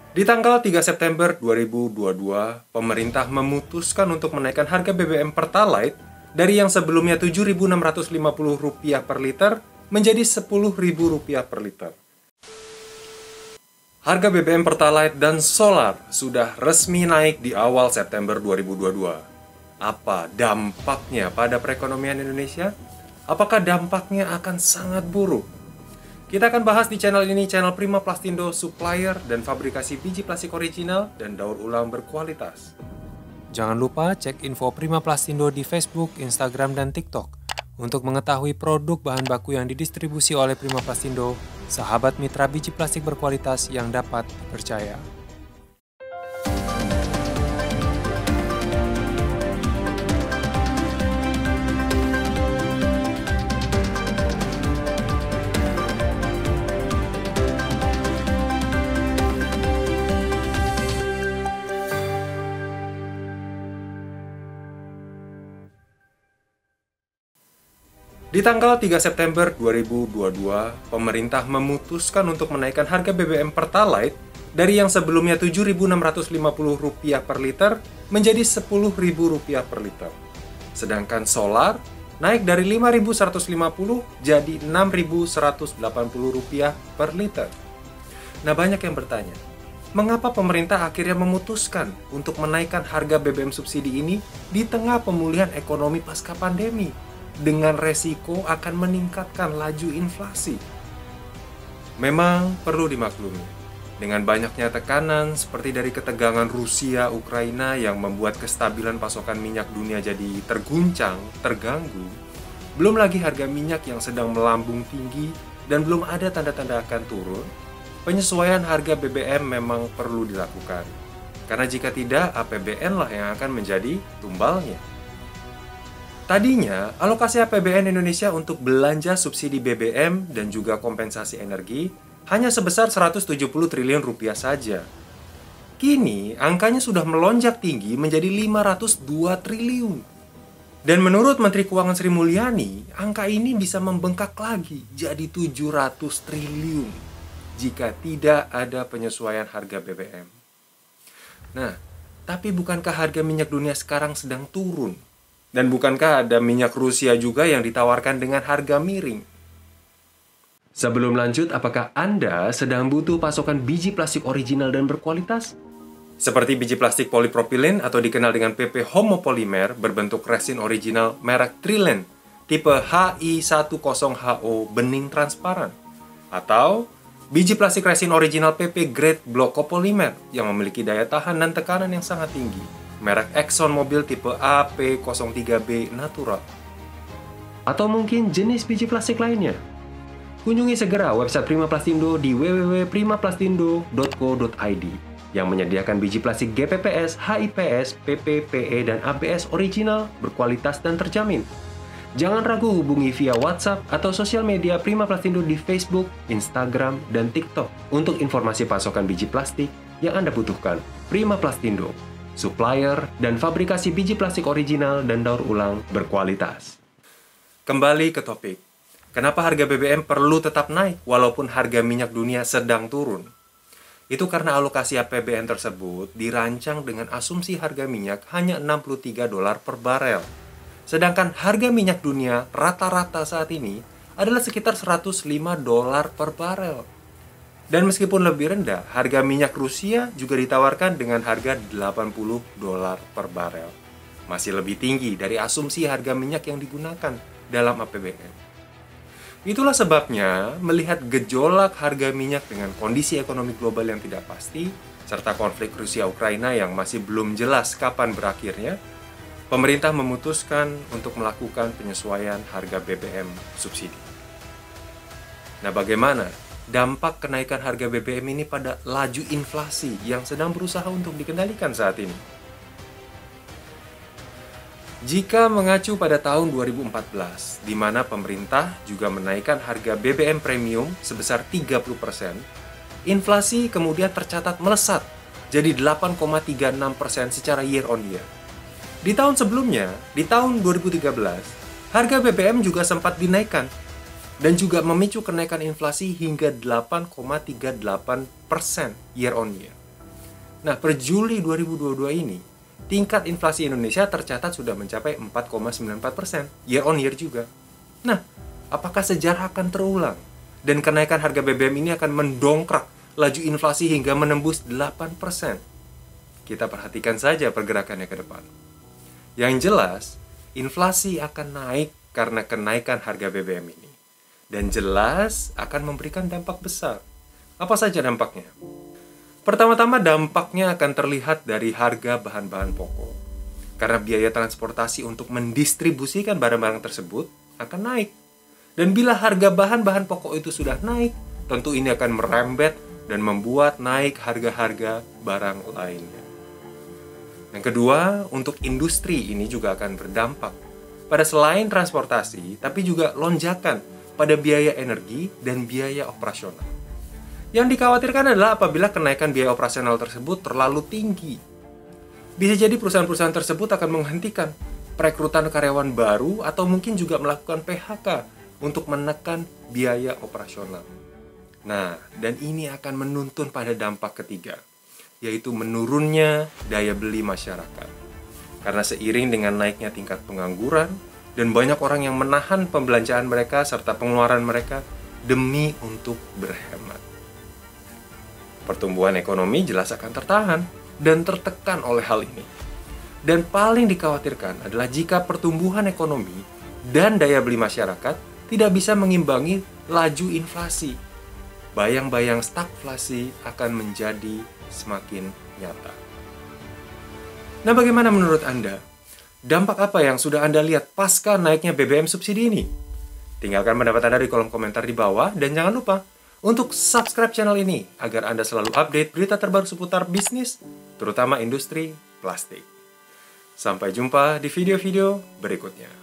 Di tanggal 3 September 2022, pemerintah memutuskan untuk menaikkan harga BBM Pertalite dari yang sebelumnya Rp7.650 per liter menjadi Rp10.000 per liter. Harga BBM Pertalite dan solar sudah resmi naik di awal September 2022. Apa dampaknya pada perekonomian Indonesia? Apakah dampaknya akan sangat buruk? Kita akan bahas di channel ini, channel Prima Plastindo, supplier dan fabrikasi biji plastik original dan daur ulang berkualitas. Jangan lupa cek info Prima Plastindo di Facebook, Instagram, dan TikTok untuk mengetahui produk bahan baku yang didistribusi oleh Prima Plastindo, sahabat mitra biji plastik berkualitas yang dapat dipercaya. Di tanggal 3 September 2022, pemerintah memutuskan untuk menaikkan harga BBM Pertalite dari yang sebelumnya Rp7.650 per liter menjadi Rp10.000 per liter. Sedangkan solar naik dari Rp5.150 jadi Rp6.180 per liter. Nah, banyak yang bertanya, mengapa pemerintah akhirnya memutuskan untuk menaikkan harga BBM subsidi ini di tengah pemulihan ekonomi pasca pandemi, dengan resiko akan meningkatkan laju inflasi? Memang perlu dimaklumi, dengan banyaknya tekanan seperti dari ketegangan Rusia-Ukraina yang membuat kestabilan pasokan minyak dunia jadi terguncang, terganggu, belum lagi harga minyak yang sedang melambung tinggi dan belum ada tanda-tanda akan turun, penyesuaian harga BBM memang perlu dilakukan. Karena jika tidak, APBN lah yang akan menjadi tumbalnya. Tadinya, alokasi APBN Indonesia untuk belanja subsidi BBM dan juga kompensasi energi hanya sebesar Rp170 triliun saja. Kini, angkanya sudah melonjak tinggi menjadi Rp502 triliun. Dan menurut Menteri Keuangan Sri Mulyani, angka ini bisa membengkak lagi jadi Rp700 triliun jika tidak ada penyesuaian harga BBM. Nah, tapi bukankah harga minyak dunia sekarang sedang turun? Dan bukankah ada minyak Rusia juga yang ditawarkan dengan harga miring? Sebelum lanjut, apakah Anda sedang butuh pasokan biji plastik original dan berkualitas? Seperti biji plastik polipropilen atau dikenal dengan PP homopolimer berbentuk resin original merek Trilene, tipe HI10HO bening transparan. Atau biji plastik resin original PP grade block copolymer yang memiliki daya tahan dan tekanan yang sangat tinggi, merek Exxon Mobil tipe AP03B Natural. Atau mungkin jenis biji plastik lainnya? Kunjungi segera website Prima Plastindo di www.primaplastindo.co.id yang menyediakan biji plastik GPPS, HIPS, PP, PE, dan ABS original, berkualitas, dan terjamin. Jangan ragu hubungi via WhatsApp atau sosial media Prima Plastindo di Facebook, Instagram, dan TikTok untuk informasi pasokan biji plastik yang Anda butuhkan. Prima Plastindo, supplier dan fabrikasi biji plastik original dan daur ulang berkualitas. Kembali ke topik. Kenapa harga BBM perlu tetap naik walaupun harga minyak dunia sedang turun? Itu karena alokasi APBN tersebut dirancang dengan asumsi harga minyak hanya $63 per barel. Sedangkan harga minyak dunia rata-rata saat ini adalah sekitar $105 per barel. Dan meskipun lebih rendah, harga minyak Rusia juga ditawarkan dengan harga $80 per barel. Masih lebih tinggi dari asumsi harga minyak yang digunakan dalam APBN. Itulah sebabnya, melihat gejolak harga minyak dengan kondisi ekonomi global yang tidak pasti, serta konflik Rusia-Ukraina yang masih belum jelas kapan berakhirnya, pemerintah memutuskan untuk melakukan penyesuaian harga BBM subsidi. Nah, bagaimana dampak kenaikan harga BBM ini pada laju inflasi yang sedang berusaha untuk dikendalikan saat ini? Jika mengacu pada tahun 2014, di mana pemerintah juga menaikkan harga BBM premium sebesar 30%, inflasi kemudian tercatat melesat jadi 8,36% secara year on year. Di tahun sebelumnya, di tahun 2013, harga BBM juga sempat dinaikkan dan juga memicu kenaikan inflasi hingga 8,38% year on year. Nah, per Juli 2022 ini, tingkat inflasi Indonesia tercatat sudah mencapai 4,94%, year on year juga. Nah, apakah sejarah akan terulang? Dan kenaikan harga BBM ini akan mendongkrak laju inflasi hingga menembus 8%. Kita perhatikan saja pergerakannya ke depan. Yang jelas, inflasi akan naik karena kenaikan harga BBM ini. Dan jelas akan memberikan dampak besar. Apa saja dampaknya? Pertama-tama dampaknya akan terlihat dari harga bahan-bahan pokok. Karena biaya transportasi untuk mendistribusikan barang-barang tersebut akan naik. Dan bila harga bahan-bahan pokok itu sudah naik, tentu ini akan merembet dan membuat naik harga-harga barang lainnya. Yang kedua, untuk industri ini juga akan berdampak pada selain transportasi, tapi juga lonjakan pada biaya energi dan biaya operasional. Yang dikhawatirkan adalah apabila kenaikan biaya operasional tersebut terlalu tinggi. Bisa jadi perusahaan-perusahaan tersebut akan menghentikan perekrutan karyawan baru atau mungkin juga melakukan PHK untuk menekan biaya operasional. Nah, dan ini akan menuntun pada dampak ketiga, yaitu menurunnya daya beli masyarakat. Karena seiring dengan naiknya tingkat pengangguran dan banyak orang yang menahan pembelanjaan mereka serta pengeluaran mereka demi untuk berhemat. Pertumbuhan ekonomi jelas akan tertahan dan tertekan oleh hal ini. Dan paling dikhawatirkan adalah jika pertumbuhan ekonomi dan daya beli masyarakat tidak bisa mengimbangi laju inflasi. Bayang-bayang stagflasi akan menjadi semakin nyata. Nah, bagaimana menurut Anda? Dampak apa yang sudah Anda lihat pasca naiknya BBM subsidi ini? Tinggalkan pendapat Anda di kolom komentar di bawah dan jangan lupa untuk subscribe channel ini agar Anda selalu update berita terbaru seputar bisnis, terutama industri plastik. Sampai jumpa di video-video berikutnya.